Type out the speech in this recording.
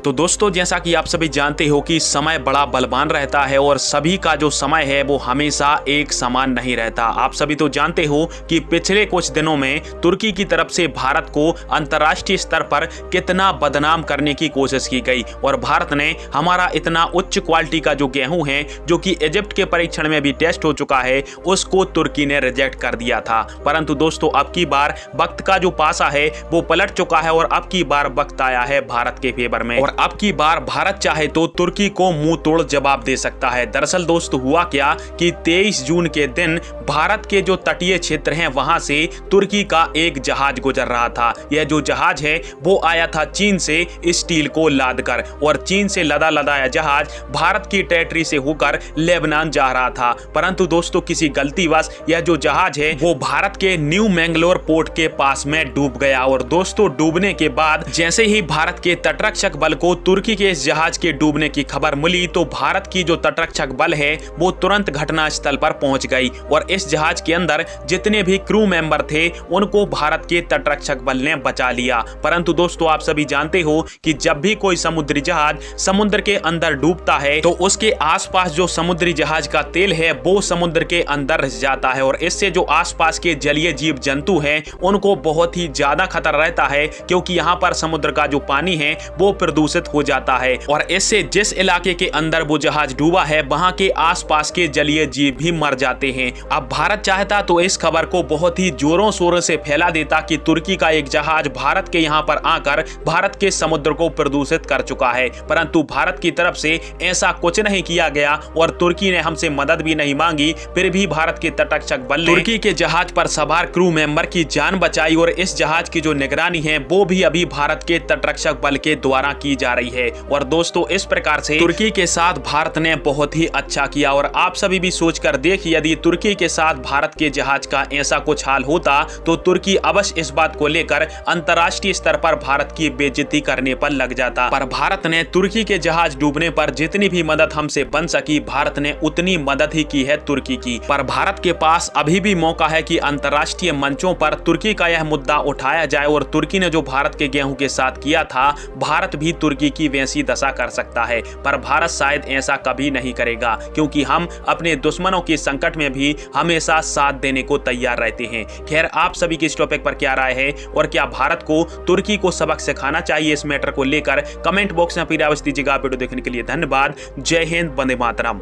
तो दोस्तों, जैसा कि आप सभी जानते हो कि समय बड़ा बलवान रहता है और सभी का जो समय है वो हमेशा एक समान नहीं रहता। आप सभी तो जानते हो कि पिछले कुछ दिनों में तुर्की की तरफ से भारत को अंतर्राष्ट्रीय स्तर पर कितना बदनाम करने की कोशिश की गई और भारत ने हमारा इतना उच्च क्वालिटी का जो गेहूं है, जो कि इजिप्ट के परीक्षण में भी टेस्ट हो चुका है, उसको तुर्की ने रिजेक्ट कर दिया था। परंतु दोस्तों, अब की बार वक्त का जो पासा है वो पलट चुका है और अब की बार वक्त आया है भारत के फेवर में। और अब की बार भारत चाहे तो तुर्की को मुंह तोड़ जवाब दे सकता है। दरअसल दोस्तों, हुआ क्या कि 23 जून के दिन भारत के जो तटीय क्षेत्र हैं वहां से तुर्की का एक जहाज गुजर रहा था। यह जो जहाज है वो आया था चीन से स्टील को लादकर, और चीन से लदा लदाया जहाज भारत की टेरिटरी से होकर लेबनान जा रहा था। परंतु दोस्तों, किसी गलतीवश यह जो जहाज है वो भारत के न्यू मैंगलोर पोर्ट के पास में डूब गया। और दोस्तों, डूबने के बाद जैसे ही भारत के तटरक्षक बल को तुर्की के इस जहाज के डूबने की खबर मिली तो भारत की जो तटरक्षक बल है वो तुरंत घटनास्थल पर पहुंच गई और इस जहाज के अंदर जितने भी क्रू मेंबर थे उनको भारत के तटरक्षक बल ने बचा लिया। परंतु दोस्तों, आप सभी जानते हो कि जब भी कोई समुद्री जहाज समुद्र के अंदर डूबता है तो उसके आसपास जो समुद्री जहाज का तेल है वो समुद्र के अंदर रिस जाता है और इससे जो आसपास के जलीय जीव जंतु हैं उनको बहुत ही ज्यादा खतरा रहता है, क्योंकि यहाँ पर समुद्र का जो पानी है वो प्रदूषित हो जाता है और इससे जिस इलाके के अंदर वो जहाज डूबा है वहां के आसपास के जलीय जीव भी मर जाते हैं। अब भारत चाहता तो इस खबर को बहुत ही जोरों शोरों से फैला देता कि तुर्की का एक जहाज भारत के यहाँ पर आकर भारत के समुद्र को प्रदूषित कर चुका है, परंतु भारत की तरफ से ऐसा कुछ नहीं किया गया और तुर्की ने हमसे मदद भी नहीं मांगी। फिर भी भारत के तटरक्षक बल ने तुर्की के जहाज पर सवार क्रू मेंबर की जान बचाई और इस जहाज की जो निगरानी है वो भी अभी भारत के तटरक्षक बल के द्वारा की जा रही है। और दोस्तों, इस प्रकार से तुर्की के साथ भारत ने बहुत ही अच्छा किया। और आप सभी भी सोचकर देखिए, यदि तुर्की के साथ भारत के जहाज का ऐसा कुछ हाल होता तो तुर्की अवश्य इस बात को लेकर अंतर्राष्ट्रीय स्तर पर भारत की बेइज्जती करने पर लग जाता। पर भारत ने तुर्की के जहाज डूबने पर जितनी भी मदद हमसे बन सकी भारत ने उतनी मदद ही की है तुर्की की। पर भारत के पास अभी भी मौका है कि अंतर्राष्ट्रीय मंचों पर तुर्की का यह मुद्दा उठाया जाए और तुर्की ने जो भारत के गेहूं के साथ किया था, भारत भी तुर्की की वैसी दशा कर सकता है। पर भारत शायद ऐसा कभी नहीं करेगा, क्योंकि हम अपने दुश्मनों के संकट में भी हमेशा साथ देने को तैयार रहते हैं। खैर, आप सभी की इस टॉपिक पर क्या राय है और क्या भारत को तुर्की को सबक सिखाना चाहिए, इस मैटर को लेकर कमेंट बॉक्स में अपनी राय दीजिएगा। वीडियो देखने के लिए धन्यवाद। जय हिंद, वंदे मातरम।